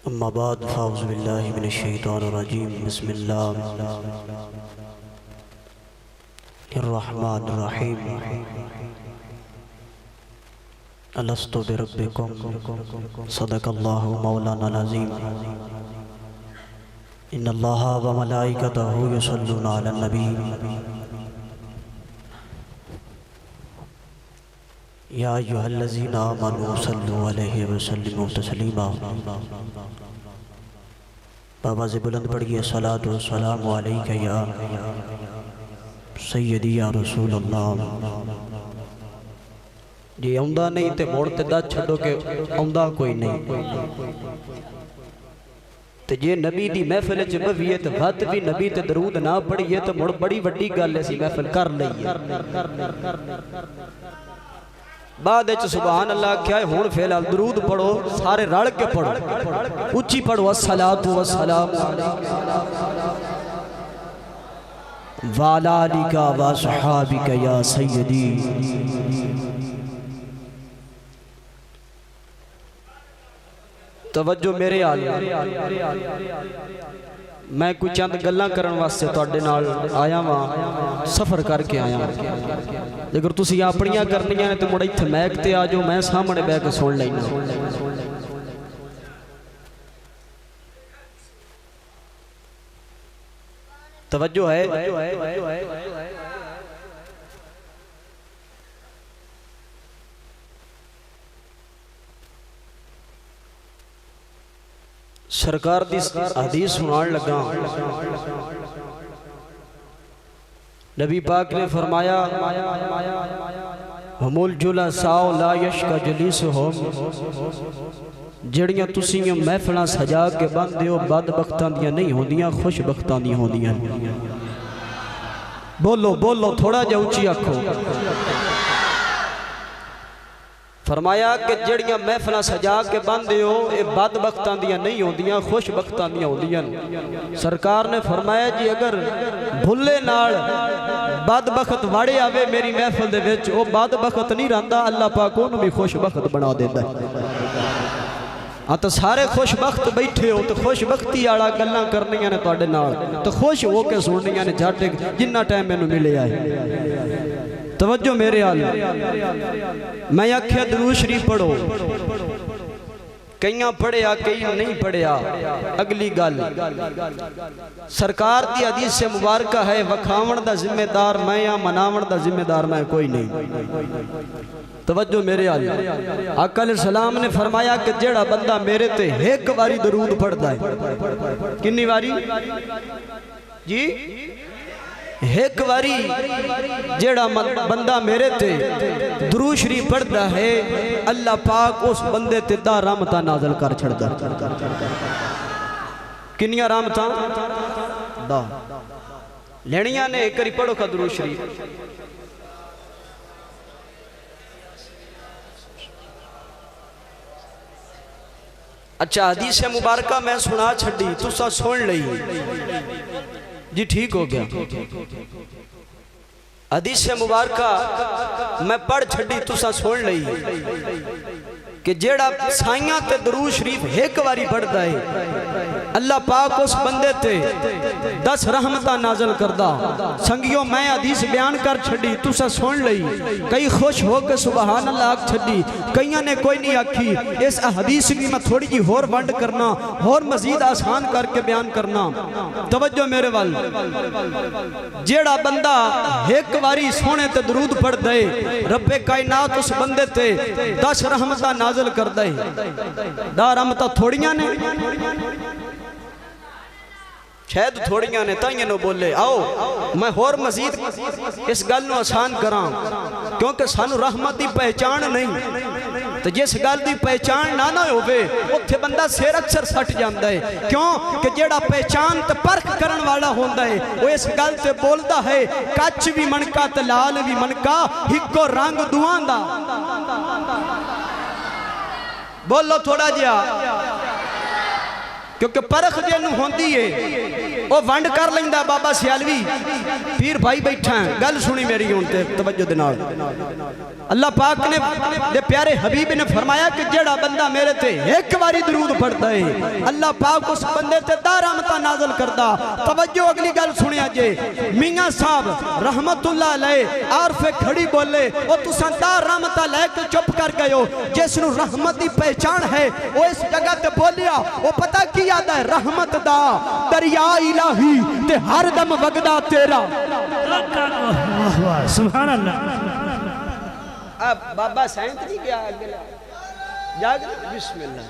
अम्मा बाद फ़ाउज़ु बिल्लाहि मिनश्शैतानिर्रजीम बिस्मिल्लाहिर्रहमानिर्रहीम अलस्तु बिरब्बिकुम सदक़ल्लाहु मौलानाल अज़ीम इन्नल्लाहा व मलाइकतहु युसल्लूना अलन नबी या अय्युहल्लज़ीना आमनू सल्लु अलैहि व सल्लिमू तस्लीमा। बाबा से बुलंद पढ़िए सलातु व सलामु अलैका या सय्यदी या रसूल अल्लाह। जे आउंदा नहीं तो मोड़ ते दस छड्डो के आउंदा कोई नहीं। ते जे नबी दी महफिल च बवीए ते वत भी नबी ते दरूद ना पढ़िए तो मुड़ बड़ी वड्डी गल असीं महफिल कर लईए। बाद सुभान अल्लाह आख्या हुण फिलहाल दरूद पढ़ो, सारे रल के पढ़ो, उच्ची पढ़ो अस्सलातु वस्सलामु वाला आलिका व सहाबिका या सय्यदी। तवज्जो मेरे आल, मैं कुछ चंद गल्लां करन वास्ते तुहाडे नाल आया वां, सफ़र करके आया। अगर तुसीं अपनियां करनियां ने तो मुड़ इत्थे मैक ते आ जाओ, मैं सामने बैठ के सुन लैना। तवज्जो है। सरकार दी हदीस सुनान लगा। नबी पाक ने फरमाया हमूल जुलसाओ ला यश्का जलीसुहुम, जड़ियां तुसीं महफिलां सजा के बंदे हो बदबख्तां दियां नहीं होंदियां, खुशबख्तां दियां होंदियां। बोलो बोलो थोड़ा जा उच्ची आखो। फरमाया कि जड़ियां महफिलां सजा के बंदे हो ये बदबख्तां दियां नहीं होंदियां, खुशबख्तां दियां होंदियां। सरकार ने फरमाया जी अगर भुल्ले नाल बदबख्त वाड़े आवे मेरी महफिल दे विच, वो बदबख्त नहीं रहिंदा, अल्लाह पाक उहनूं भी खुशबख्त बना देंदा है। हाँ तो सारे खुशबख्त बैठे हो तो खुशबख्ती वाला गल्लां करनियां ने तुहाडे नाल, तो खुश हो के सुननियां ने झट जिन्ना टाइम मैनूं मिलिया है। तवज्जो मेरे आल, मैं आख्या दुरूद शरीफ पढ़ो, कईयां पढ़िया कई नहीं पढ़िया। अगली गल सरकार दी हदीस से मुबारक है, वखावण दा जिम्मेदार मैं या मनावण दा जिम्मेदार मैं कोई नहीं। तवज्जो मेरे आल, आका अलैहिस्सलाम ने फरमाया कि जेड़ा बंदा मेरे ते एक बारी दरूद पढ़दा है, कितनी बारी जी? एक बारी जेड़ा बंदा मेरे ते दुरूद शरीफ पढ़दा है, अल्लाह पाक उस बंदे ते दा रहमतां नाज़िल कर छड़दा। किन्नियां रहमतां दा लेनियां ने? एक बारी पढ़ो का दुरूद शरीफ। अच्छा हदीस मुबारका मैं सुना छड़ी, तुसा सुन लई जी, ठीक हो गया। हदीस मुबारका मैं पढ़ छड़ी, तुसा सुन लई कि जेड़ा साइयां ते दरूद शरीफ एक बारी पढ़दा है, अल्लाह पाक उस बंदे ते 10 रहमतां नाज़िल करदा। संगियो मैं हदीस बयान कर छड़ी, तुसा सुन लई। कई खुश हो के सुभान अल्लाह आख छड़ी, कईयां ने कोई नहीं आखी। इस हदीस की मैं थोड़ी जी होर वंड करना, और मजीद आसान करके बयान करना। तवज्जो मेरे वाल, जेड़ा बंदा एक बारी सोने ते दरूद पढ़दा है, रब्बे कायनात उस बंदे ते 10 रहमतां नाज़िल करदा है। दा रहमतां थोड़ियां ने, शायद थोड़ियां ने, ताइयां नो बोले। आओ मैं होर मजीद इस गल नूं आसान करां, क्योंकि सानू रहमत की पहचान नहीं। तो जिस गल की पहचान ना ना होवे उत्थे बंदा सिर अक्सर सट जाता है। क्यों कि जेड़ा पहचान ते परख करन वाला होंदा है वो इस गल ते बोलदा है, कच भी मनका ते लाल भी मनका, हिको रंग दुआं दा। बोलो थोड़ा जिहा क्योंकि परख जेनू होंदी है वो वंड कर लेंदा। बाबा सियालवी पीर भाई बैठा है, गल सुनी मेरी हुण ते तवज्जो दे नाल। अल्लाह पाक ने दे प्यारे हबीब ने फरमाया कि जेड़ा बंदा मेरे ते एक बारी दरूद पढ़दा है अल्लाह पाक उस बंदे ते 10 रहमतां नाज़िल करदा। तवज्जो अगली गल सुनिया जे। मियां साहब रहमतुल्लाह अलैह आरफे खड़ी बोले ओ तुसां 10 रहमतां लेके चुप कर गए हो। जिसनु रहमत की पहचान है वो इस जगह ते बोलिया, वो पता की याद है? रहमत दा दरिया इलाही ते हर दम वगदा तेरा। सुभान अल्लाह। अब बाबा सैंत जी गया आगे जाग बिस्मिल्लाह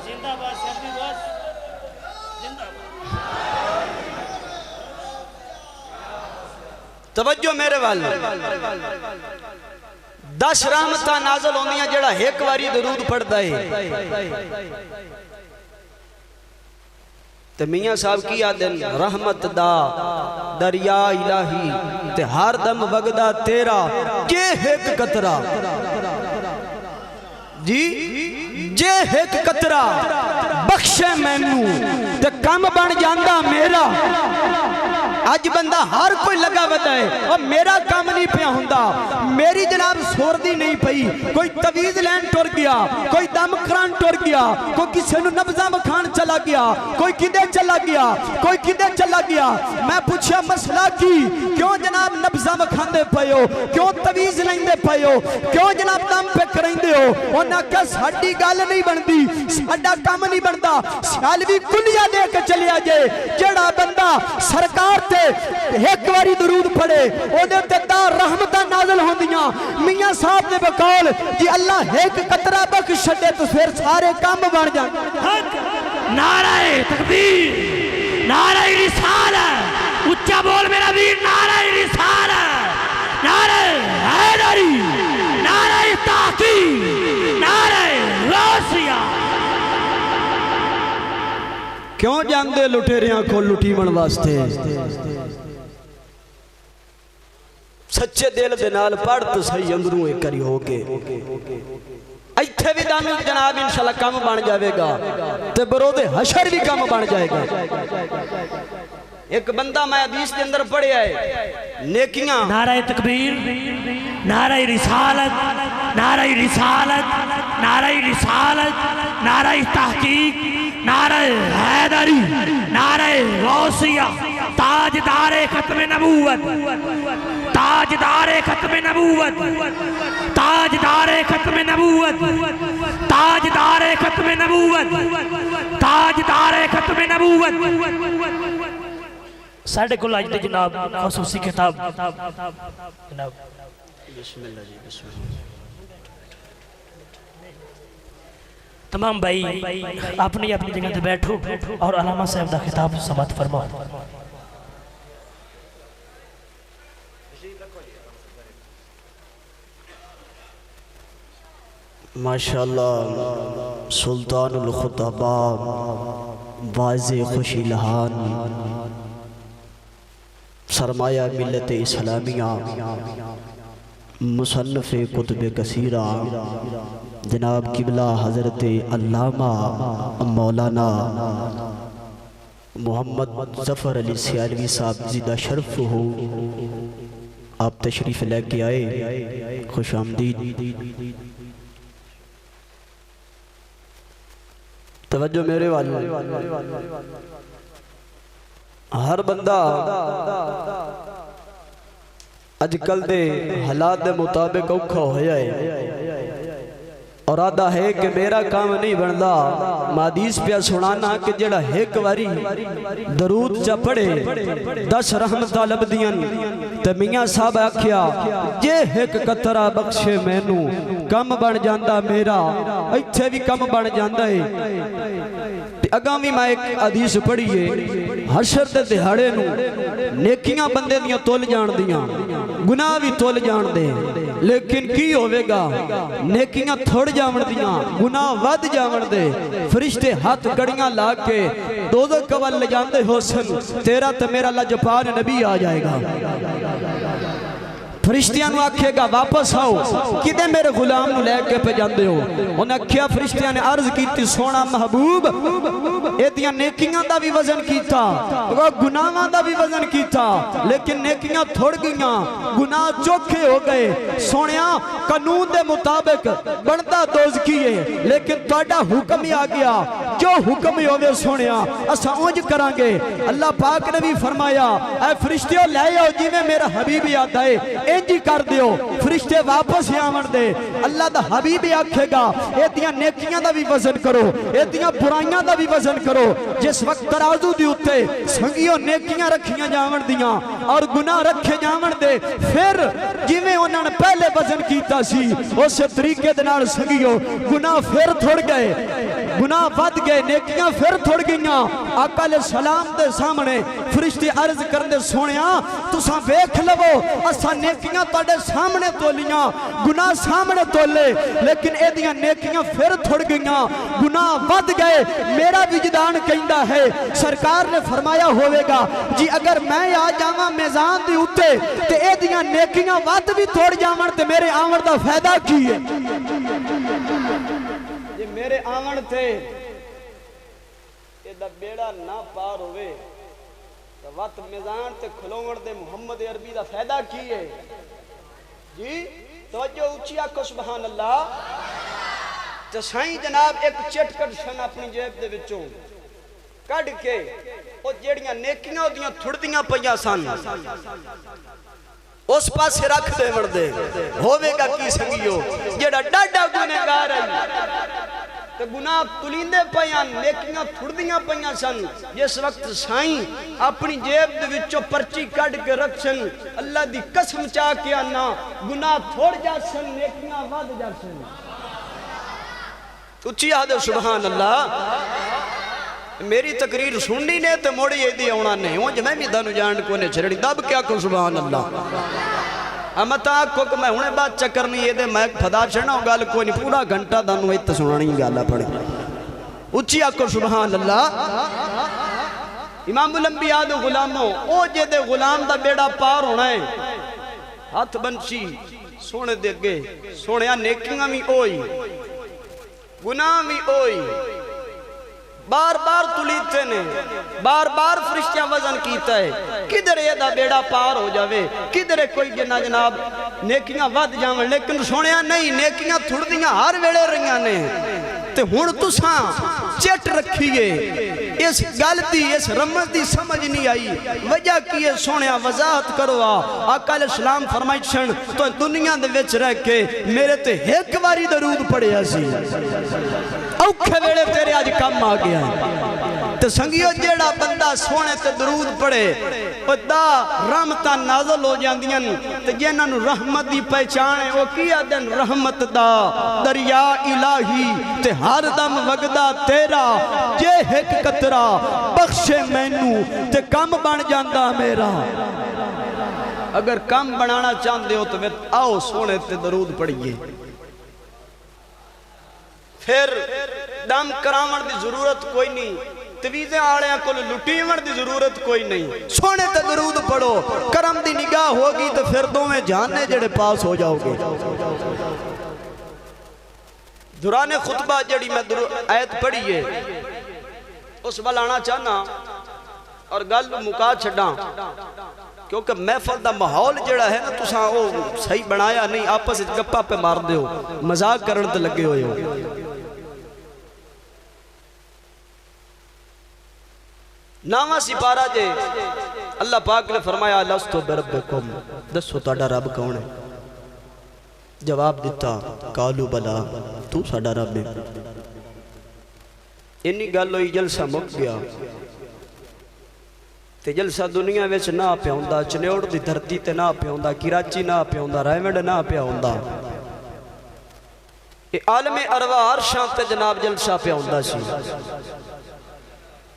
जिंदाबाद शफी बस जिंदाबाद। तवज्जो मेरे वाल 10 रहमतां नाज़िल होंदियां जेड़ा एक बारी दरूद पढ़दा है। ते मियां साहब की आदन रहमत दा दरिया इलाही ते हर दम वगदा तेरा जे एक कतरा जी जे एक कतरा बख्शे मैनू ते कम बन जांदा मेरा। अज बंदा हर कोई लगा बता है और मेरा काम नहीं पिया हुंदा। मेरी जनाब सोरदी नहीं पई। कोई तवीज लैन टुर गया, कोई दम करान टुर गया, कोई किसी नू नब्जा बखान चला गया, कोई किदे चला गया, कोई किदे चला गया। मैं पूछा मसला की, क्यों जनाब नब्जा बखांदे पे हो, क्यों तवीज लेंदे पे हो, क्यों जनाब दम पे करेंदे हो? उन्हें कहा साडी गल नहीं बनती, साडा काम नहीं बनता। सियालवी कुलिया दे के चलिया जे। जेड़ा बंदा सरकार एक बारी दरूद पढ़े ओदे ते 10 रहमतां नाज़िल होंदियां। मियां साहब दे बकौल कि अल्लाह एक कतरा बख्श छड़े तो फिर सारे काम बन जाण। नारे तकबीर, नारे रिसालत, उच्चा बोल मेरा वीर, नारे रिसालत, नारे हैदरी, नारे ताकीद, नारे गौसिया। क्यों जांदे लुटेरियां को लुटीवन वास्ते? सच्चे दिल दे नाल पढ़ तो सही अंदरों एक करी हो के इत्थे भी दानू जनाब इंशाल्लाह काम बन जाएगा ते बरोदे हशर भी काम बन जाएगा। एक बंदा मैं हदीस के अंदर पढ़िया है नेकियां। नारे तकबीर, नारे रिसालत, नारे रिसालत, नारे रिसालत, नारे तहकीक, नारे हैदरी, नारे गौसिया। ताजदारे खत्म नबूवत, ताजदारे खत्म नबूवत, ताजदारे खत्म नबूवत, ताजदारे खत्म नबूवत, ताजदारे खत्म नबूवत। साढ़े को अज जनाब खसूसी किताब जनाब बिस्मिल्लाह जी बिस्मिल्लाह। तमाम भाई अपनी अपनी जगह पे बैठो और अलामा साहब का खिताब समाप्त फरमाओ। माशाअल्लाह सुल्तानुल खुतबा वाज़े खुशी लहान सरमाया मिल्लत इस्लामिया मुसन्नफ़ कुतुब कसीरा जनाब किबला हज़रत अल्लामा मौलाना मोहम्मद ज़फ़र अली सियालवी साहब ज़िदा शर्फ हो। आप तशरीफ़ लेके आए, खुश आमदीद। तवज्जो मेरे वाले। हर बंदा अजकल दे हालात के मुताबिक औखा होया है और आदा है कि मेरा काम नहीं बनता। मादीस पिया सुनाना कि जेड़ा एक बारी दरूद चा पढ़े 10 रहमतां लभदियां। ते मियां साहब आख्या जे एक कतरा बख्शे मैनू कम बन जांदा मेरा। इत्थे भी कम बन जांदा है। अगा भी मैं एक हदीस पढ़ी है हशर दे दिहाड़े नू नेकियां बंदे दियां तुल जान दियां, गुनाह भी तुल जान दे। लेकिन की होवेगा नेकियां थोड़ जावन दियां, गुनाह वध जावन दे। फरिश्ते हाथ कड़ियां ला के दोज़ख कवल ले जांदे होसन। तेरा ते मेरा लजपाल नबी आ जाएगा। फरिश्तियां आखेगा वापस आओ, किदे मेरे गुलाम नु लेके पे जांदे हो? उन्हें आख्या, फरिश्तियां ने अर्ज की, सोना महबूब एदियां नेकियां दा भी वजन कीता, गुनाहां दा भी वजन कीता, लेकिन नेकियां थोड़ गईयां, गुनाह चोखे हो गए। सोनिया कानून दे मुताबिक बनता दोज़की है, लेकिन तुहाडा हुक्म ही आ गया, जो हुक्म ही होवे सोनिया असा उंज करांगे। अल्लाह पाक ने भी फरमाया, ऐ फरिश्तियों ले आओ, जिवें मेरा हबीब आता है इंज ही कर दियो, फरिश्ते वापस ही आवन दे। अल्लाह दा हबीब आखेगा, एदियां नेकियां दा भी वजन करो, एदियां बुराइयां दा भी वजन करो। जिस वक्त तराजू दे उत्ते संगियो नेकियां रखियां जावन दियां और गुनाह रखे जावन दे, फिर जिवें उन्होंने पहले वजन कीता सी उस तरीके दे नाल संगियो गुनाह फिर थोड़ गए, गुनाह वध गए, नेकियां फिर थोड़ गईयां। आका अलैहि सलाम दे सामने फरिश्ते अर्ज करदे, सोनिया तुसां वेख लवो, असां नेकियां तुहाडे सामने तोलियां, गुनाह सामने तोले, लेकिन एदियां नेकियां फिर थोड़ गईयां, गुनाह वध गए। मेरा विजदान कहंदा है, सरकार ने फरमाया होवेगा जी अगर मैं आ जावां मैदान दे उत्ते ते एदियां नेकियां वध भी थोड़ जावन ते मेरे आवन दा फायदा की है? जे मेरे आवन थे एदा बेड़ा ना पार होवे तो वत मैदान ते खलोवण दे मुहम्मद अरबी दा फायदा की है जी? तवज्जो ऊंची आखो सुभान अल्लाह। ते साईं जनाब एक चिटकट सन अपनी जेब दे विचों कढ़ के ओ जेड़ियां नेकियां ओदियां थुड़दियां पईयां सन उस पासे रख देवण दे। होवेगा की संगियो, जेड़ा डाडा गुनहगार है ते गुनाह तुलिंदे पईयां, नेकियां थुड़दियां पईयां सन, जिस वक्त साईं अपनी जेब दे विचों पर्ची कढ़ के रखसन, अल्लाह दी कसम चा के आना गुनाह थोड़ जासन, नेकियां वध जासन। उच्ची आदो सुभान अल्लाह। मेरी तकरीर सुननी ने तो मोड़ी यदि आना नहीं, उंज मैं भी दानू जान को ने छड़ी दब क्या को सुभान अल्लाह। मता को मैं हुणे बात चक्कर नहीं ये मैं फदा छड़ना गल कोई नहीं, पूरा घंटा दानू इत सुनानी गल पड़े। उच्ची आको सुभान अल्लाह। इमामुल अंबिया दे गुलामों, ओ जेदे गुलाम दा बेड़ा पार होना है, हथ बंसी सोने दे अगे, सोनिया नेकियां भी ओई गुनाह भी ओई, बार बार तुलीते ने, बार बार फरिश्तियां वजन कीता है, किधर एदा बेड़ा पार हो जावे, किधर कोई जना जनाब नेकियां वध जावन, लेकिन सुनिया नहीं, नेकियां थुड़दियां हर वेले रहियां ने। ते हुण तुसां चिट रखिए, इस गल दी इस रमज दी समझ नहीं आई, वजह की है सोनिया वजाहत करो। आका अलैहि सलाम फरमाइशन तो दुनिया दे विच रह के मेरे ते एक बारी दरूद पढ़िया सी, औखे वेले तेरे अज कम आ गया। ते संगियो जेड़ा बंदा सोने ते दरूद पढ़े ओदा रहमतां नाज़िल हो जांदियां, ते जिन्हां नूं रहमत दी पहचान है वो की आदन रहमत दा दरिया इलाही ते हर दम वगदा तेरा, जे एक कतरा बख्शे मैनू ते कम बन जांदा मेरा। अगर कम बनाना चाहते हो तो आओ सोने ते दरूद पढ़िए, फिर दम करावण दी जरूरत कोई नहीं, तवीज़े आलियां को लुटीवण दी जरूरत कोई नहीं, सोने ते दरूद पढ़ो, करम दी निगाह होगी तो फिर दोवें जाने जेड़े पास हो जाओगे। दुराने खुतबा जड़ी मैं आयत पढ़ी है उस वाल आना चाहना और गल मुका छड़ा, क्योंकि महफल दा माहौल जेड़ा है ना तुसां वो सही बनाया नहीं, आपस विच गप्पा पे मार दे हो, मजाक करन ते लगे हुए हो। नावा सिपारा जे अल्लाह पाक ने फरमाया लस्तु बिरब्बिकुम, दसो तुहाडा रब कौन है? जवाब दिता कालू बला, तू साडा रब है। इन्नी गल हुई, जलसा मुक गया। ते जलसा दुनिया विच ना पिया हुंदा, चनेौड़ दी धरती ते ना पिया हुंदा, कराची ना पिया हुंदा, रायवंड ना पिया हुंदा, ये आलमे अरवा अरशां ते जनाब जलसा पिया हुंदा सी।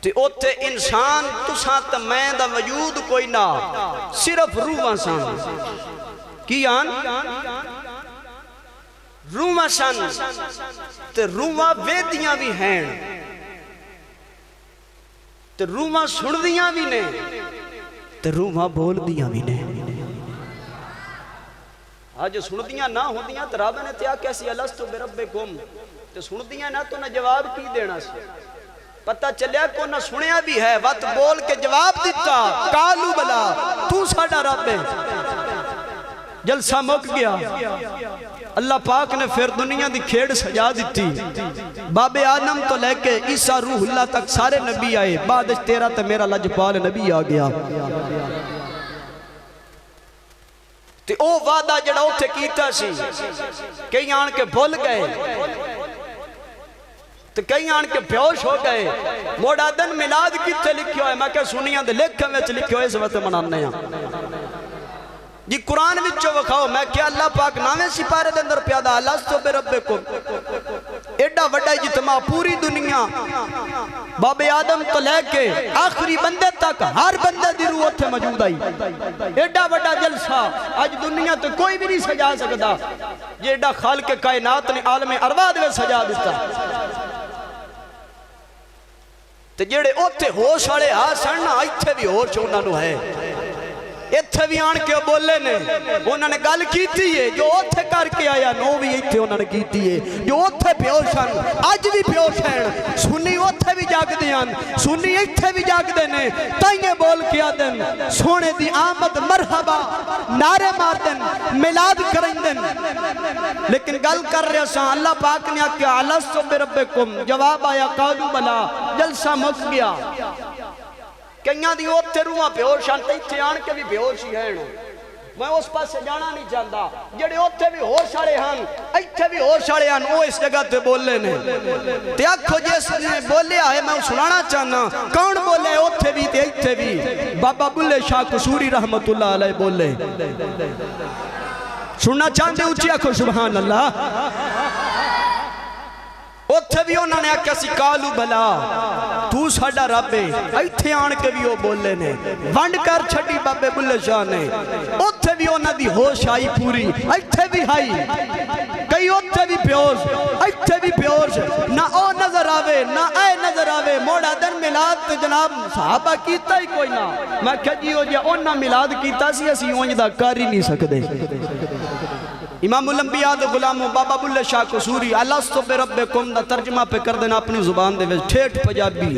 ते ओथे इंसान तुसां ते मैं दा वजूद कोई ना, सिर्फ रूहां सन। की आन रूहां सन, ते रूहां वेदियां भी हैं, ते रूहां सुनदियां भी ने, ते रूहां बोलदियां भी ने। अज सुनदियां ना होंदियां तो रब ने तो आख्या सी अलस्तु बिरब्बिकुम, तो सुनदियां ना तो ना जवाब की देना सी। पता चलिया को ना सुनिया भी है, वत बोल के जवाब दिता कालू बला तू साडा रब है। जलसा मुक गया। अल्लाह पाक ने फिर दुनिया की खेड़ सजा दी। बाबे आदम तो लेके ईसा रूहुल्लाह तक सारे नबी आए, बाद तेरा तो मेरा लजपाल नबी आ गया। ते ओ वादा जड़ा उथे कीता सी कई आन के भुल गए, तो कई आन के बेहोश हो गए। मोड़ा दिन मिलाद किथे लिखियो है, मैं क्या सुनिया दे लेखन विच लिखियो इस वक्त मनाने जी। कुरान विचों विखाओ, मैं क्या अल्लाह पाक नावे सिपारे दे अंदर प्यादा अलस्तु बिरब्बिकुम। एडा वड्डा इज्तिमा पूरी दुनिया बाबे आदम तो लेके आखिरी बंदे तक हर बंदे दी रूह उत्थे मौजूद आई। एडा वड्डा जलसा अज दुनिया तो कोई भी नहीं सजा सकता जे एडा खालिक कायनात ने आलमे अरवाह दे सजा दिता। ते जेड़े उत्थे होश वाले आ सन ना, इत्थे भी होश उन्हां नूं है। इत्थे भी आन के बोले ने, उन्होंने गल की है जो उथे करके आया नो भी इत्थे उन्होंने की है। जो उथे बेहोश हैं अज भी बेहोश हैं, सुन्नी उथे भी जागदे हैं, सुन्नी इत्थे भी जागदे ने। ताइये बोल के आदन सोने दी आमद मरहबा नारे मारदन, मिलाद करदन। लेकिन गल कर रहे सा अल्लाह पाक ने आख्या अलस्तु बिरब्बिकुम, जवाब आया कालू बला। जलसा मुक गया। कईयां दी उत्थे रूहां बेहोश हैं, इत्थे आन के भी बेहोश ही हैं। मैं उस पासे जाना नहीं चाहता। जेडे उत्थे भी होश वाले हैं, इत्थे भी होश वाले हैं, वो इस जगह ते बोले ने। ते आखो जिसने बोलिया है मैं सुनाना चाहना, कौन बोले उत्थे भी ते इत्थे भी? बाबा बुल्ले शाह कसूरी रहमतुल्लाह अलैह बोले। सुनना चाहते उच्ची आखो सुभान अल्लाह। उत्थे भी उन्होंने आख्या सी कालू भला तू साडा रब है। इत्थे आन के भी वो बोले ने, वंड कर छड़ी बाबे बुल्ले शाह ने। उत्थे भी उन्हां दी होश आई पूरी, इत्थे भी आई। कई उत्थे भी बेहोश, इत्थे भी बेहोश, ना ओ नजर आवे ना ए नजर आवे। मोड़ा दिन मिलाद ते जनाब सहाबा कीता ही कोई ना। मैं क्या जी हो जा उन्हां मिलाद कीता सी, असीं उंज दा कर ही नहीं सकदे। इमामुल अंबिया दे गुलामो बाबा बुल्ले शाह कसूरी अलस्तु बिरब्बिकुम दा तर्जमा पे कर देना अपनी जुबान दे विच, ठेठ पंजाबी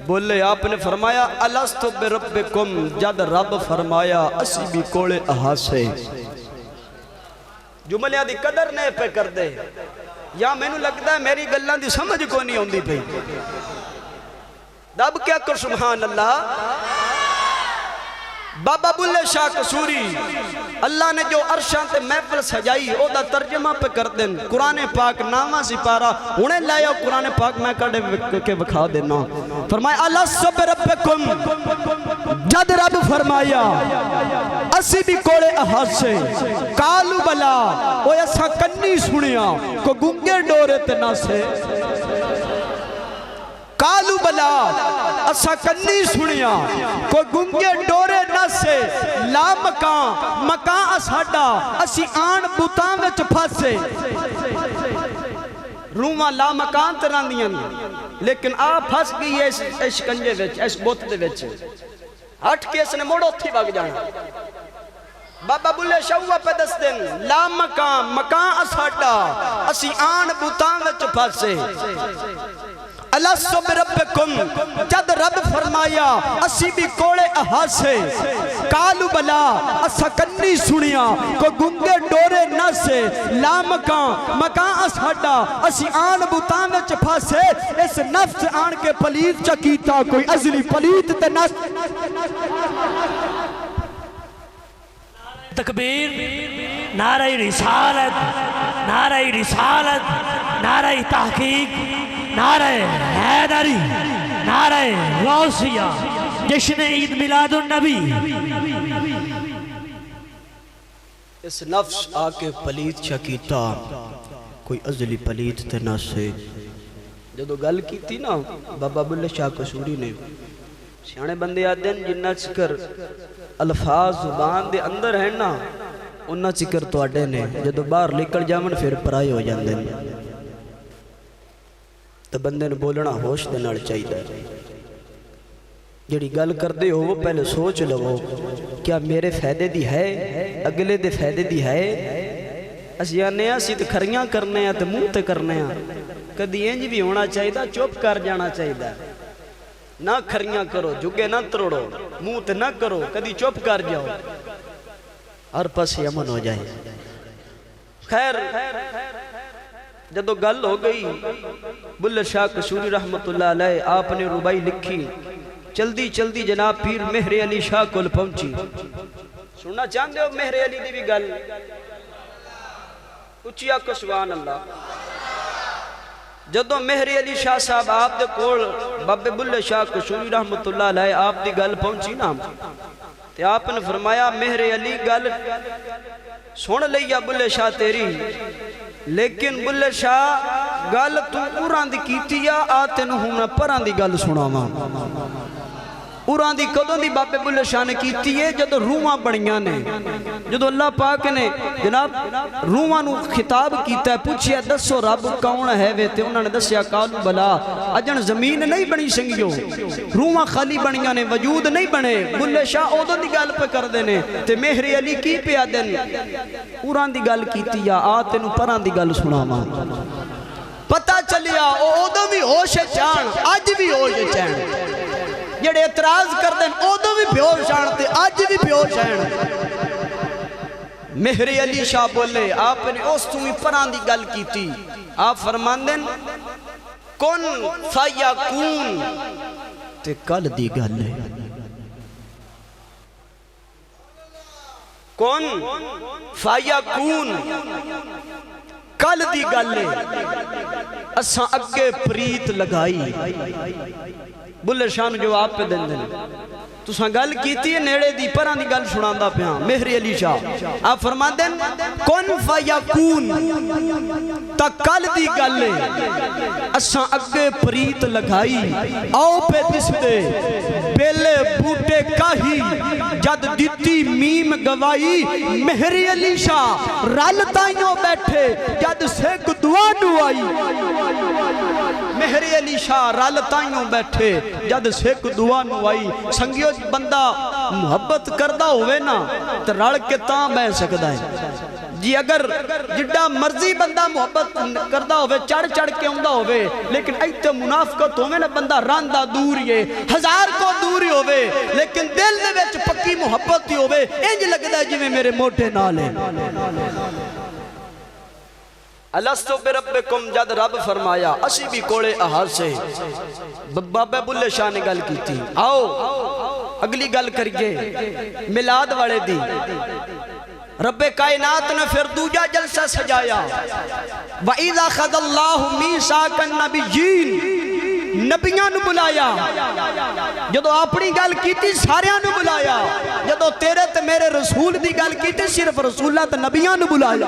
बोले। आपने फरमाया अलस्तु बिरब्बिकुम, जद रब फरमाया असी भी कोले अहासे। जुमलियां दी कदर ने पे कर दे, या मैनू लगता है मेरी गल्लां दी समझ को नहीं आउंदी पई। दब क्या कर सुभान अल्लाह। बाबा बुल्ले शाह कसूरी अल्लाह ने जो अरशां ते महफिल सजाई ओदा तर्जमा पे कर देन। कुरान पाक नामा सिपारा हुणे लाया कुरान पाक मैं कड़े के विखा देना। फरमाया अलस्तु बिरब्बिकुम, जद रब फरमाया असी भी कोले अहासे। कालू बला ओए असा कन्नी सुनिया को गुंगे डोरे ते नासे। कालू बला असा कन्नी सुनिया को गुंगे डोरे नसे। ला मकान मकान साडा असी आन बुतां विच फसे। रूहां ला मकान ते रहिंदियां ने, लेकिन आ फस गई है इस शिकंजे विच, इस बुत दे विच। हट के इसने मुड़ उत्थे वग जाना। बाबा बुल्ले शाह पे दस दिन ला मकान मकान साडा असी आन बुतां विच फसे। अलस्तु बिरब्बिकुम, जद रब फरमाया असी भी कोले अहासे। कालू बला असा कन्नी सुनिया को गुंगे डोरे नसे। ला मकान मकान साडा असी आन बुतां विच फसे। इस नफ्स आन के पलीत च कीता कोई अजली पलीत ते नस। तकबीर, नारे रिसालत, नारे रिसालत, नारे तहकीक, नारे हैदरी, नारे गौसिया, जश्न ईद मिलादुन नबी। इस नफ्स आके पलीत शकीता कोई अजली पलीत ते नसे। जो गल की ना बाबा बुल्ले शाह कसूरी ने, सियाने बंदे आते हैं जिन्ना चिकर अल्फाज जुबान दे अंदर है ना उन्ना चिकर तुहाडे ने, जो बाहर निकल जावन फिर पराए हो जाते हैं। तो बंदे ने बोलना होश दे नाल चाहिए। जिहड़ी गल करदे हो वो पहले सोच लवो क्या मेरे फायदे दी है अगले दे फायदे दी है। असीं आने असीं ते खरियां करने ते मूँह ते करने कदी इंज भी होना चाहिए चुप कर जाना चाहिए ना खरियां करो जुगे ना तरोड़ो मुँह ते ना करो कदी चुप कर जाओ हर पासे अमन हो जाए। खैर जदों गल हो गई बुल्ले शाह कसूरी रहमतुल्लाह अलैह आपने रुबाई लिखी चलदी चलदी जनाब पीर मेहरे अली शाह कोल पहुंची। सुनना चाहते हो मेहरे अली दी भी गल उच्ची आखो सुभान अल्लाह। जदों मेहरे अली शाह साहब आप दे कोल बाबे बुल्ले शाह कसूरी रहमतुल्लाह अलैह आप दी गल पहुंची ना ते आपने फरमाया मेहरे अली गल सुन लिया बुल्ले शाह तेरी लेकिन बुल्ले शाह गल तू उरां दी कीती आ तेनू हुण मैं परां दी गल सुणावां। उरां दी कदों दी बाबे बुल्ले शाह ने कीती है जदों रूहां बणियां ने जदों अल्लाह पाक ने जनाब रूहां नू खिताब कीता पूछया दसो रब कौन है वे ते उन्होंने दस्या कालू बला अजन जमीन नहीं बनी संगियो रूहां खाली बणियां ने वजूद नहीं बने। बुल्ले शाह उदों दी गल पे करदे ने ते मेहरे अली की पिया दिन उरां दी गल कीती आ तेनू परां दी गल सुणावां। पता चलिया उदों भी होश चाण अज भी होश चाण जेड़े एतराज करते उदों भी बेहोश आन ते अज भी बेहोश आन। मेहरे अली शाह बोले आपने उस तू भी परां दी गल कीती आप फरमांदे कुन फयकून ते कल दी गल है कुन फयकून कल दी गल है असा अगे प्रीत लगाई। बुल्ले शाह नूं जवाब पे देंदे ने तुसां गल कीती है नेड़े दी परां दी गल सुणांदा पिया। मेहरे अली शाह आप फरमांदे कुन फयकून ता कल दी गल है असा अगे प्रीत लगाई आओ पे दिसदे बेले बूटे काही जद दिती मीम गवाई। मेहरे अली शाह रल ताइयों बैठे जद सिख दुआ दुआई। मेहरे अली शाह रल ताइयों बैठे जद सिख दुआ नुआई। संगियो बंदा मुहब्बत करदा होवे ना तो रल के तां बह सकदा है जी। अगर जिड्डा मर्जी बंदा मुहब्बत करदा होवे चढ़ चढ़ के आउंदा होवे लेकिन इत्ते मुनाफकत होवे ना बंदा रांदा दूर ही हजार को दूर ही होवे लेकिन दिल दे विच पक्की मुहब्बत ही होवे इंज लगदा जिवें मेरे मोढे नाल है। अलस्तु बिरब्बिकुम जद रब फरमाया असी भी कोले अहाद से बाबा बुल्ले शाह ने गल की थी। आओ अगली गल करिए मिलाद वाले दी। रब्बे कायनात ने फिर दूजा जलसा सजाया व इज़ा ख़ज़ल्लाहु मीसाक़न नबिय्यीन नबियां नूं बुलाया। जदों अपनी गल कीती सारियां नूं बुलाया जदों तेरे ते मेरे रसूल दी गल कीती सिर्फ रसूलां ते नबियां नूं बुलाया।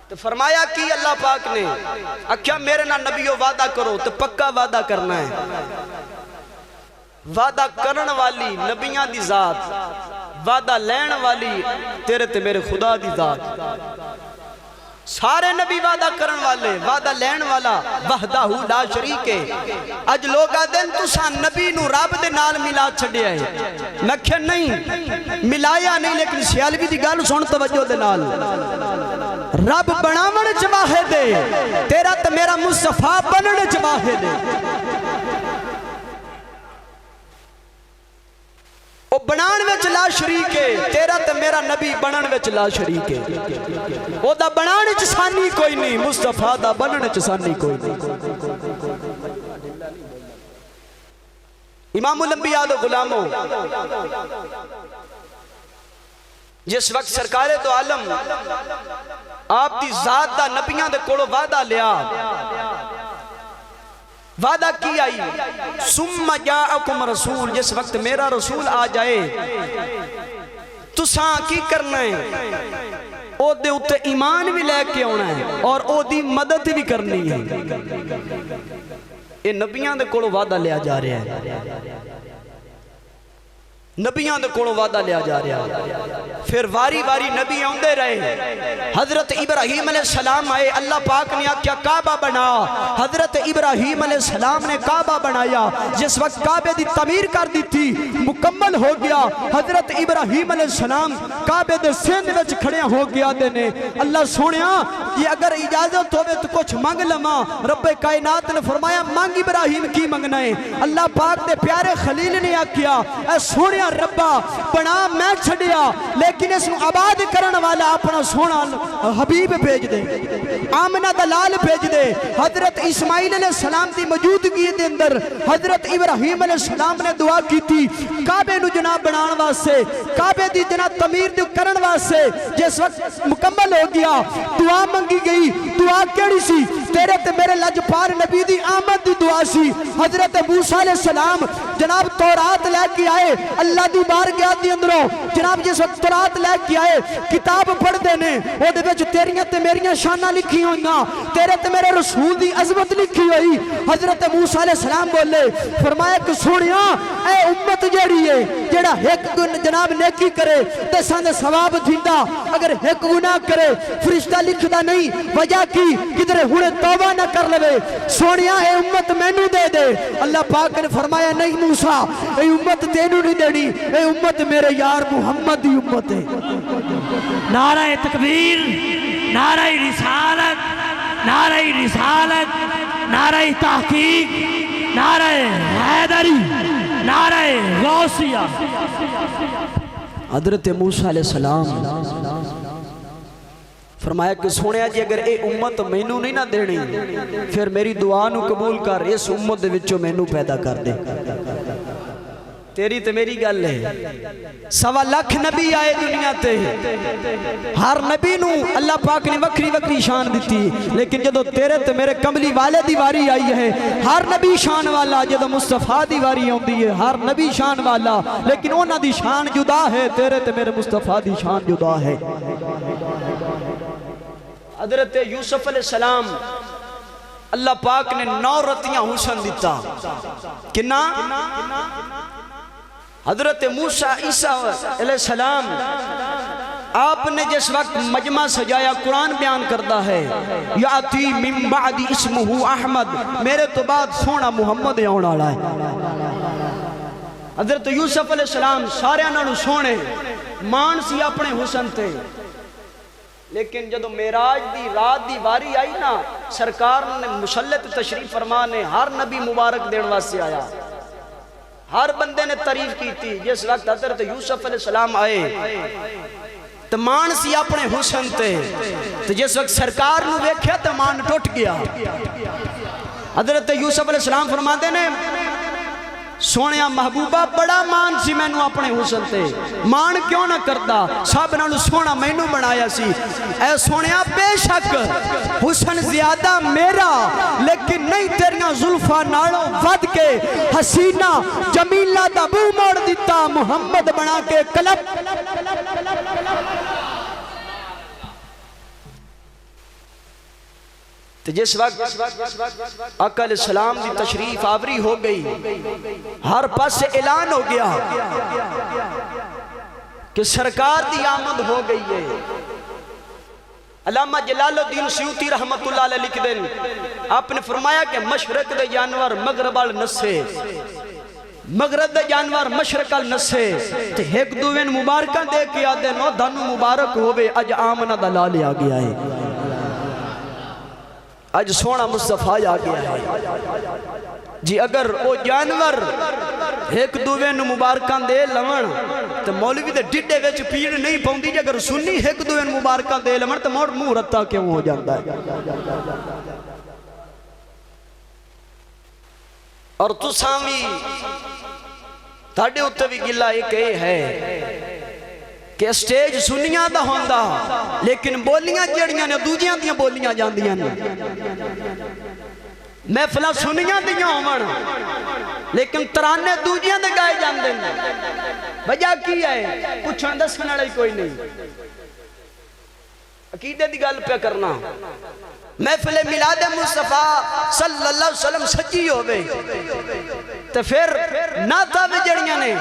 तो फरमाया कि अल्लाह पाक ने आख्या मेरे नाल नबियो वादा करो तो पक्का वादा करना है। वादा करन वाली नबियां दी जात वादा लैण वाली तेरे ते मेरे खुदा दी जात। सारे नबी वादा करन वाले वादा लैण वाला वहदाहू ला शरीक है। अज लोग आदे तुसा नबी नू रब दे नाल मिला छड्या है। मैं आख्या नहीं मिलाया नहीं लेकिन सियालवी दी गल सुन तवज्जो दे नाल रब बनावण च वाहिद है तेरा ते मेरा मुस्तफा बनण च वाहिद है। ओ बनाण विच ला शरीक है तेरा ते मेरा नबी बनण विच ला शरीक है। ओदा बनाण च सानी कोई नहीं मुस्तफा दा बनण च सानी कोई नहीं। इमामुल अंबिया दे गुलामों जिस वक्त सरकारे दो आलम आप दी जात दा नबियां दे कोलों वादा लिया वादा की आई सुम्मा जाअकुम रसूल जिस वक्त मेरा रसूल आ जाए तुसा की करना है ओदे उत्ते ईमान भी लेके आना है और ओदी मदद भी करनी है। ये नबियां दे कोलों वादा लिया जा रहा है। नबियां दे कोलों वादा लिया जा रहा। फिर वारी वारी नबी आउंदे रहे। हजरत इब्राहीम अलैहिस्सलाम आए, अल्लाह पाक ने आख्या काबा बना। हजरत इब्राहीम अलैहिस्सलाम ने काबा बनाया। जिस वक्त काबे की तमीर कर दी थी, मुकम्मल हो गया। हजरत इब्राहीम अलैहिस्सलाम काबे दे सिंध विच खड़े हो गया ने, अल्लाह सोनिया ये अगर इजाजत होवे तो कुछ मंग लवा। रब्बे कायनात ने फरमाया मंग इब्राहीम की मंगना है। अल्लाह पाक दे प्यारे खलील ने आख्या ऐ सोनिया रब्बा बना मैं छड़िया, लेकिन इसनु आबाद करने वाला अपना सोना हबीब भेज दे, आमना दा लाल भेज दे। हजरत इस्माइल अलैहिस्सलाम दी मौजूदगी दे अंदर हजरत इब्राहीम अलैहिस्सलाम ने दुआ की थी काबे नु जनाब बनाने वास्ते, काबे दी जनाब तमीर दी करने वास्ते। जिस वक्त मुकम्मल हो गया दुआ मंगी गई। दुआ केड़ी सी? तेरे ते मेरे लजपाल नबी दी आमद दी दुआ सी। हजरत मूसा अलैहिस्सलाम जनाब तौरात लेके आए, अल्लाह दी बारगाह दे अंदरों जनाब जिस वक्त तौरात लेके आए किताब पढ़दे ने, ओदे विच तेरियां ते मेरियां शानां लिखी होईयां, तेरे ते मेरे रसूल दी अजमत लिखी हुई। हजरत मूसा अलैहिस्सलाम बोले, फरमाया कि सुनिया ए उम्मत जेड़ी है जेड़ा एक जनाब नेकी करे ते संद सवाब दिंदा, अगर एक गुनाह करे फरिश्ता लिखदा नहीं। वजह की किधरे हुणे तौबा ना कर लवे। सोनिया ए उम्मत मैनू दे दे। अल्लाह पाक ने फरमाया नहीं मूसा ए उम्मत तेनू नहीं देनी, ए उम्मत मेरे यार मुहम्मद दी उम्मत है। नाराए तकबीर, नाराए रिसालत, नाराए रिसालत, नाराए तहकीक, नाराए हैदरी, नाराए गौसिया। हजरत मूसा अलैहिस्सलाम फरमाया कि सुनिया जी अगर ये उम्मत मैनू नहीं ना देनी फिर मेरी दुआ नू कबूल कर, इस उम्मत दे विचों मैनू पैदा कर दे। तेरी ते मेरी गल है। 1.25 लाख नबी आए दुनिया ते, हर नबी नू अल्लाह पाक ने वक्री वक्री शान दी, लेकिन जदों तेरे ते मेरे कमली वाले दी वारी आई है हर नबी शान वाला, जदों मुस्तफा दी वारी आउंदी है हर नबी शान वाला, लेकिन उन्हां दी शान जुदा है, तेरे ते मेरे मुस्तफा दी शान जुदा है। हजरत यूसुफ अलैहिस्सलाम अल्लाह पाक ने 9 रतियां हुसन दिता। किन्ना? हजरत मूसा ईसा अलैहिस्सलाम आपने जिस वक्त मजमा सजाया, कुरान बयान करता है याती मिन बादी इस्मुहु अहमद, मेरे तो बाद सोना मुहम्मद आने वाला है। हजरत यूसुफ अलैहिस्सलाम सारे नालों सोने मान सी अपने हुसन ते, लेकिन जदों मेराज दी रात दी वारी आई ना, सरकार ने मुसल्लत तशरीफ फरमा ने हर नबी मुबारक देने वास्ते आया, हर बंदे ने तारीफ की थी। जिस वक्त हजरत यूसुफ अलैहिस्सलाम आए तो मान सी अपने हुसन ते, तो जिस वक्त सरकार नू वेख्या तो मान टुट गया। हजरत यूसुफ अलैहिस्सलाम फरमाते ने सोने महबूबा बड़ा मान सी मैनू अपने हुसन ते, मान क्यों ना करता, सब नालों सोना मैनू बनाया सी। ऐ सोने बेशक हुसन ज्यादा मेरा, लेकिन नहीं तेरियां जुल्फा नालों वध के हसीना जमीला दा मुंह मोड़ दिता, मुहम्मद बना के कलब। तो जिस वक्त आका अलैहिस्सलाम की तशरीफ आवरी हो गई, हर पासे ऐलान हो गया कि सरकार की आमद हो गई है। अल्लामा जलालुद्दीन सयूती रहमतुल्लाह अलैह लिख देन, आपने फरमाया कि मशरक दे जानवर मगरब वाल नसे, मगरब दे जानवर मशरक वाल नसे, ते एक दूवे नूं मुबारकां दे के आदे नो धनु मुबारक होवे, अज आमना दा लाल आ गया है, अज सोना मुस्तफा आ गया है जी। अगर वो जानवर एक दूवे नूं मुबारकां दे लवण तो मौलवी दे ढिड्डे विच पीड़ नहीं पौंदी, अगर सुन्नी एक दूवे नूं मुबारकां दे लवण तो मुड़ मुंह रत्ता क्यों हो जाता है। और तुसां भी तुहाडे उत्ते भी गिला एक है कि स्टेज सुनिया दा होंदा, लेकिन बोलियां जड़ियां ने दूजियां दियां बोलियां जांदियां ने। महफिलां सुनिया दियां होवन लेकिन तराने दूजियां दे गाए जांदे ने। वजह की है? पुछण दसण वाला कोई नहीं। अकीदे की गल पे करना। महफिले मिलादे मुस्तफा सल्लल्लाहु अलैहि वसल्लम सच्ची होवे ते फिर नाता भी जड़ियां ने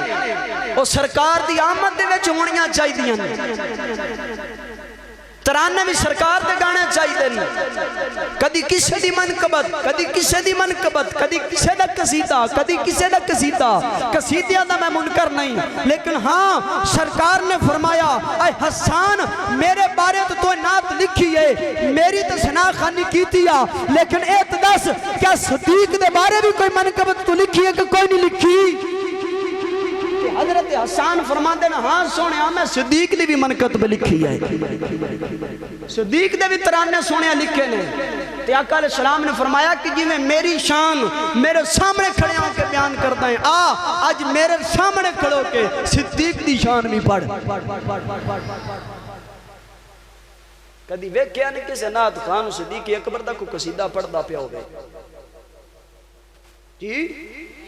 वो सरकार की आमद दे विच होनियां चाहिदियां ने। तराने भी सरकार के गाने चाहिए। कदी किसी की मनकबत, कदी किसी की मनकबत, कदी किसी का कसीदा, कदी किसी का कसीदा। कसीदिया का मैं मुनकर नहीं, लेकिन हाँ सरकार ने फरमाया ऐ हसन मेरे बारे तो नात लिखी है, मेरी तो शनाखानी की थी, लेकिन एक दस क्या सदीक के बारे भी कोई मनकबत तो लिखी है कि कोई नहीं लिखी? हजरत हसन फरमाते ना हाँ सोने मैं सिद्दीक की भी मनकत लिखी है, सिद्दीक दे भी तराने सोने लिखे ने। ते आका अलैहि सलाम ने फरमाया कि जिवें मेरी शान मेरे सामने खड़े होकर बयान करता है, आ आज मेरे सामने खड़ो के सिद्दीक की शान भी पढ़। कदी वेख्या नहीं किसी नात खान सिद्दीक अकबर दा कोई कसीदा पढ़दा पिया होवे जी?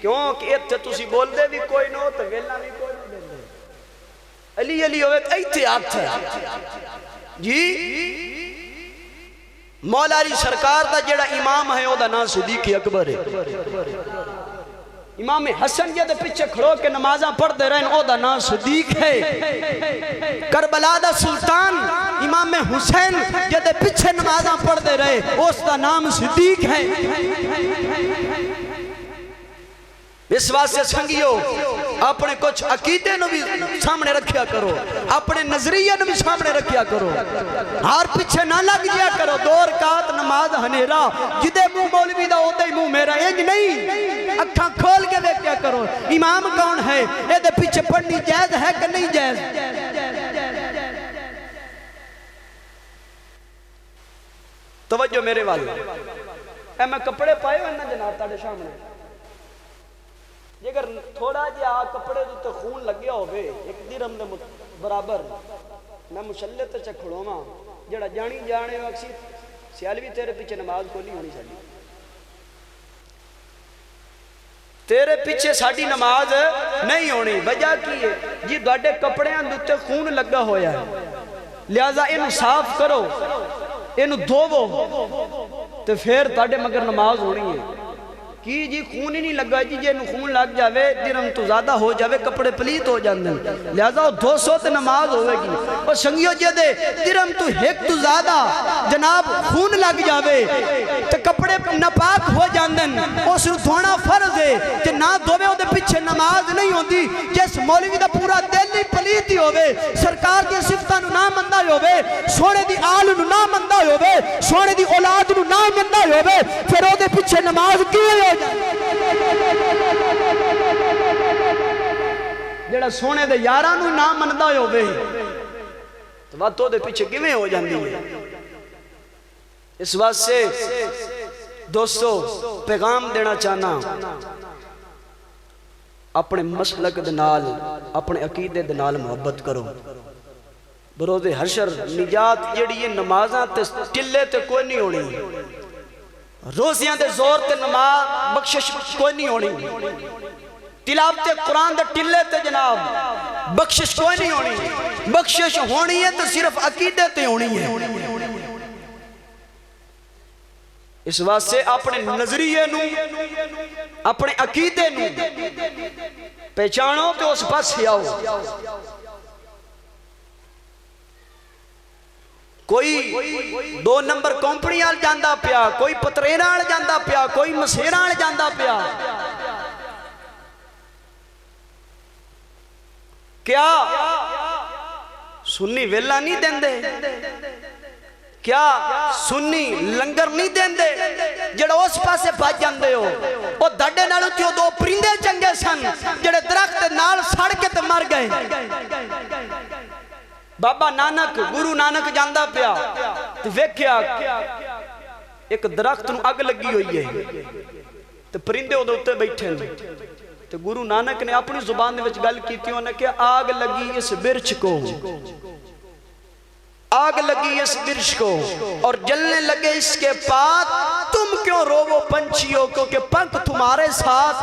क्योंकि इत्थे तुसी बोलदे भी कोई नो ते वेला भी कोई नहीं देंदे। अली अली होवे ते इत्थे हथ है जी। मौला अली सरकार दा जेड़ा इमाम है ओदा नाम सिद्दीक अकबर है। इमाम हसन जे दे पीछे खड़ो के नमाज़ां पढ़दे रहन ओदा नाम सिद्दीक है। करबला दा सुल्तान इमाम हुसैन जे दे पीछे नमाज़ां पढ़दे रहे उसका नाम सिद्दीक है। इस वास्ते संगियो अपने कुछ अकीदे भी सामने रखिया करो, अपने नजरिए भी सामने रखिया करो, हार पीछे ना लग जाया करो। दो रकात नमाज हनेरा जिदे मुंह मौलवी दा ओदे ही मुंह मेरा, इंज नहीं अखा खोल के देखिया करो इमाम कौन है, ये पीछे पढ़नी जायज है कि नहीं जायज। तवज्जो मेरे वाल, मैं कपड़े पाए हो ना जनाब ताड़े सामने, जेकर थोड़ा जिहा कपड़े उत्ते खून लग्या होवे एक दिरहम दे बराबर, मैं मुसल्ले ते च खड़ोवां जेड़ा जानी जाने अक्सी सियाल भी तेरे पीछे नमाज को नहीं होनी साडी, तेरे पीछे साडी नमाज नहीं होनी। वजह की है जी? तुहाडे कपड़ियां दे उत्ते खून लगा होया है, लिहाजा इनू साफ करो, इनू धोवो ते फिर तुहाडे मगर नमाज होनी है। की जी खून ही नहीं लगा जी, जे खून लग जाए दिरहम तो ज्यादा हो जाए कपड़े पलीत हो जाते हैं, लिहाजा 200 ते नमाज होगी। और संगियो जे दे दिरहम तो एक तो ज्यादा जनाब खून लग जाए तो कपड़े नापाक हो जाते हैं, उस धोना फर्ज है कि ना धोवे ओदे पीछे नमाज नहीं होती। जिस मौलवी का पूरा दिल ही पलीत ही होवे, सरकार की सिफतां ना मनदा होवे, सोने की आल ना मनदा होवे, सोने की औलाद ना मनदा होवे, फिर ओदे पीछे नमाज किवें? जेड़ा सोने दे यारां नूं ना मनदा होवे तो वत ओदे पीछे किवें हो जांदी है। इस वास्ते दोस्तों पैगाम देना चाहना, अपने मसलक दे नाल अपने अकीदे दे नाल मोहब्बत करो। बरोज़े हशर निजात जेड़ी है नमाज़ां ते टिल्ले ते कोई नहीं होनी, रोजियां दे जोर ते नमाज बख्शिश कोई नहीं होनी, तिलावत कुरान दे टिल्ले ते जनाब बख्शिश कोई नहीं होनी। बख्शिश होनी है तो सिर्फ अकीदे ते होनी है। इस वास्ते अपने नजरिए नू अपने अकीदे नू पहचानो तो उस पास आओ। कोई 2 नंबर कंपनी वाल जांदा पिया, कोई पतरेरा वाल जांदा पिया, कोई मसेरा वाल जांदा पिया, क्या सुन्नी वेला नहीं देंदे? क्या सुन्नी लंगर नहीं देंदे? जेड़ा उस पासे भज जांदे हो वो दाडे नाल उत्ते 2 परिंदे चंगे सन जेड़े दरख्त नाल सड़ के ते मर गए। बाबा नानक गुरु नानक जांदा पिया ते वेख्या एक दरख्त नूं अग लगी हुई है ते परिंदे उहदे उत्ते बैठे ने, ते गुरु नानक ने अपनी जुबान दे विच गल कीती, उन्हें कहा आग लगी इस बिरछ को, आग लगी इस बिरछ को और जलने लगे इसके पात, तुम क्यों रोवो पंछियों क्योंकि पंख तुम्हारे साथ।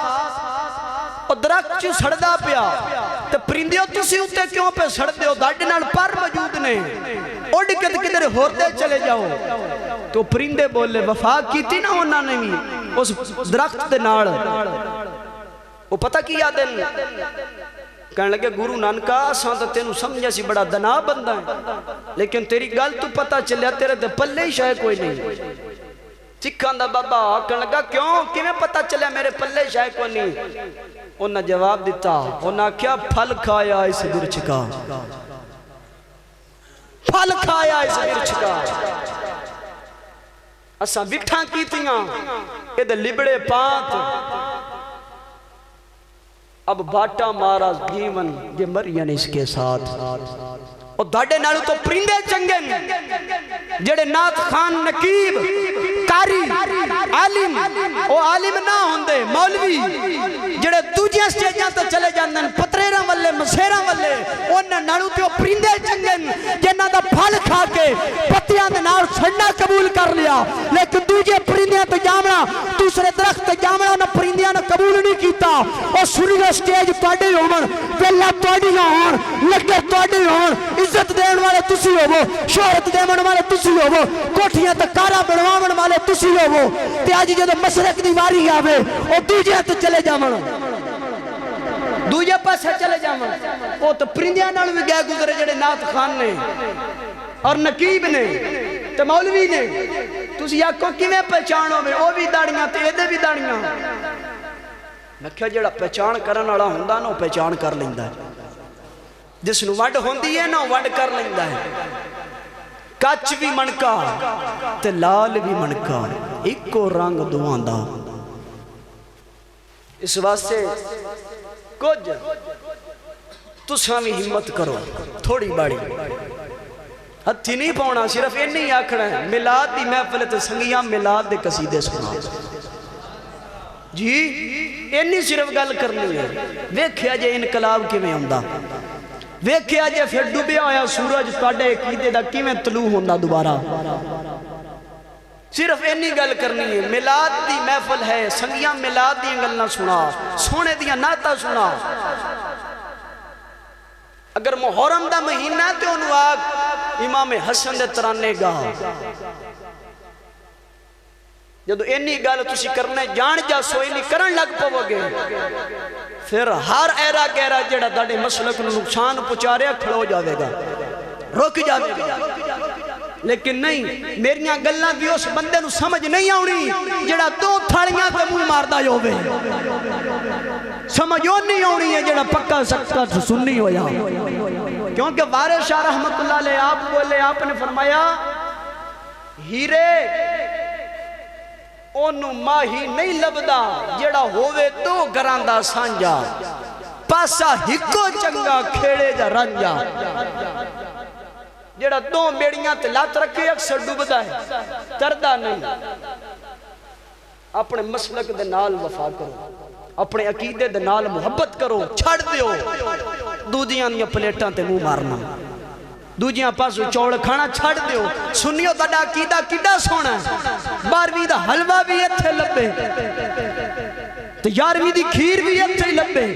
और दरख्त चू सड़दा पिया ते परिंदियों तुसी उत्ते क्यों पे सड़दे हो? दाडे नाल पर मौजूद ने, उड़ के किधर होते चले जाओ तो परिंदे बोले वफा की थी ना उन्होंने भी उस दरख्त दे नाल वो पता की याद कहने लगे गुरु नानका असा तो तेन समझा सी बड़ा दना बंदा है लेकिन तेरी गल तू पता चलिया तेरे ते पल्ले ही शायद कोई नहीं चिखा दा बाबा कहने लगा क्यों किवें पता चलिया मेरे पल्ले शायद कोई नहीं उन्हें जवाब दिता उन्हें आख्या फल खाया इस बिरछ का फल खाया इस बिरछ का असा बिठा कीतियां इहदे लिबड़े पात अब बाटा मारा जीवन जे मरियन इसके साथ और दाडे नालू तो परिंदे चंगे जेड़े नाथ खान नकीब कारी आलिम ओ आलिम ना होंदे मौलवी जेड़े दूजे स्टेजां ते चले जांदे पतरेरां वल्ले मसेरां वल्ले उन्हां नालू ते परिंदे चंगे जिन्हां दा फल खा के पत्तियां दे नाल छड़ना कबूल कर लिया लेकिन दूजे परिंदियां ते जावना दूसरे दरख्त ते जावना उन्हां परिंदियां ने कबूल नहीं कीता ओ सुनियो स्टेज तुहाडे होवन वेला तुहाडीआं होण लंगर तुहाडे होण इज्जत देण वाले तुसी होवो शोहरत देवन वाले तुसी होवो कोठियां ते कारा बनवावन वाले तुसी होवो ते अज जदों मशरक दी वारी आवे ओ दूजे ते चले जावन दूजे पासे चले जावन ओ तो परिंदियां नाल भी गए गुजरे जेड़े नाथ खान ने और नकीब ने ते मौलवी ने तुसी आखो किवें पहचानोगे ओ भी दाड़ियां ते एदे भी दाड़ियां मैं क्या जेड़ा पहचान करन वाला हुंदा ना पहचान कर लैंदा जिसनू वंड होंदी है ना वंड कर लैंदा है कच भी मणका ते लाल भी मणका इको रंग दोवां दा इस वास्ते कुछ तुसां भी हिम्मत करो थोड़ी बाड़ी हथी नहीं पाउणा सिर्फ इन्नी आखना है मिलाद दी महफिल ते संगियां मिलाद दे कसीदे सुना जी इन्नी सिर्फ गल करनी है वेख्या जे इनकलाब किवें आउंदा वेख्या जे फिर डुबिया होया सूरज तुहाडे अकीदे दा किवें तलू होंदा दोबारा सिर्फ इन्नी गल करनी है मिलाद दी महफिल है संगियां मिलाद दी गल्लां सुना सोने दियां नाता सुना अगर मुहर्रम दा महीना ते ओनू आख इमाम हसन दे तराने गा जदों इन्नी गल तुसी करने जान जासो इन्नी करन लग पवोगे फिर हर ऐरा गैरा जेड़ा तुहाडे मसलक नूं नुकसान पहुंचा रहा खलो जाएगा रुक जाएगा लेकिन नहीं मेरियां गल्लां भी उस बंदे नूं समझ नहीं आउणी जेड़ा दो थालियां ते मुंह मारदा होवे समझ नहीं आउणी है जेड़ा पक्का सक्का सुन्नी होया क्योंकि वारिस शाह रहमतुल्लाह अलैह आप बोले आपने फरमाया हीरे ओनू माही नहीं लभदा जेड़ा होवे दो घरां दा सांझा पासा हिको चंगा खेड़े दा रांझा जेड़ा दो बेड़ियां ते लत रखे अक्सर डुबदा है तरदा नहीं अपने मसलक दे नाल वफा करो अपने अकीदे दे नाल मुहब्बत करो छड़ दियो दूजियां दी प्लेटां ते मुंह मारना दूजियां पासों चौल खाना छड़ दियो सुनियो तुहाडा अकीदा किड्डा सोहना 12वीं दा हलवा भी इत्थे लभे ते 11वीं दी खीर भी इत्थे ही लभे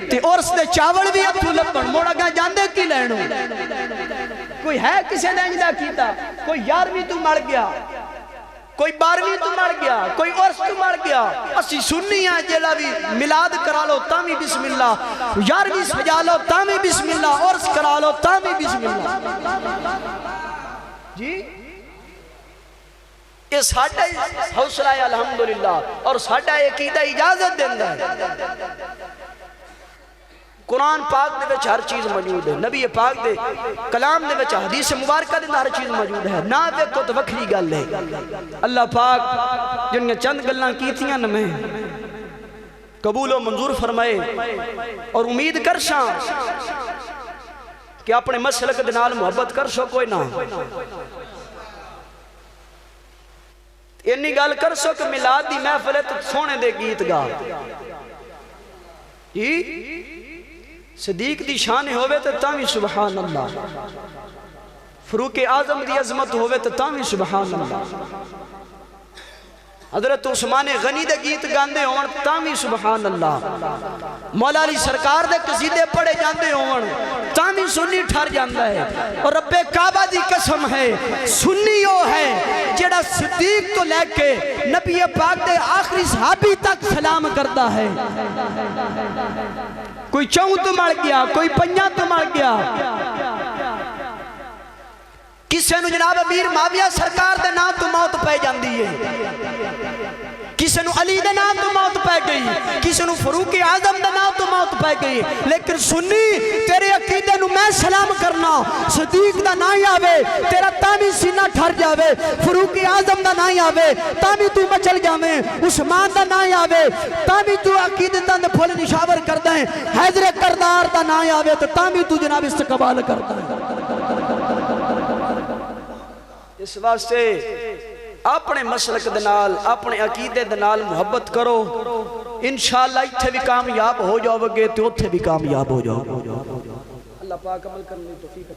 ते उर्स दे चावल भी इत्थों लभण मुड़ अगा जांदे की लैणो कोई है किसी ने इंदा कीता कोई 11वीं तू मर गया कोई 12वीं तू मर गया कोई उर्स तू मर गया असी सुन्नी है जेला भी मिलाद करा लो तामी बिस्मिल्लाह 11वीं सजा लो तामी बिस्मिल्लाह उर्स करा लो तामी बिस्मिल्लाह जी ये साडा हौसला है अल्हम्दुलिल्लाह और साडा अकीदा इजाजत देंदा है कुरान पाक दे विच हर चीज मौजूद है नबी पाक दे कलाम दे विच हदीस मुबारक दे हर चीज मौजूद है ना देखो तो वखरी गल है अल्लाह पाक जिन्ने चंद गल्लां कीतियां न मैं कबूल और मंजूर फरमाए और उम्मीद करसा कि अपने मसलक दे नाल मुहब्बत कर सो कोई ना इन्नी गल कर सो कि मिलाद दी महफिल ते सोने दे गीत गा जी सदीक दी शान होवे तो तावी सुभान अल्लाह फरूक आजम दी अजमत होवे तो तावी सुभान अल्लाह हजरत उस्मान गनी दे गीत गांदे होवन तामी सुभान अल्लाह, मौला अली सरकार दे कसीदे पढ़े जाते होवन तामी सुन्नी ठर जाता है। और रब्बे काबा दी कसम है, सुन्नी वो है जेड़ा सिद्दीक तो लेके नबी पाक दे आखिरी सहाबी तक सलाम करता है। कोई चौं तो मर गया, कोई पंजा तो मर गया, किसी नूं जनाब अमीर माविया सरकार दे नाम तो मौत पै जाती है, किसी नूं अली दे नाम तो मौत पै गई, किसी नूं फरूक आजम दे नाम तो मौत पै गई। लेकिन सुन्नी तेरे अकीदे नूं मैं सलाम करना, सदीक दा ना ही आवे तेरा तामी सीना ठर जावे, फरूक आजम दा ना ही आवे तामी तू मचल जावे, उस्मान दा ना ही आवे तामी तू अकीदतां दे फुल निशावर करदा है, हैदर करदार दा ना ही आवे तो तामी तू जनाब इस्तकबाल करदा है। इस वास्ते अपने मसलक दे नाल अपने अकीदे दे नाल मुहब्बत करो, इंशाअल्लाह इत्थे भी कामयाब हो जाओगे तो उत्थे भी कामयाब हो जाओगे। अल्लाह पाक अमल करने की तौफीक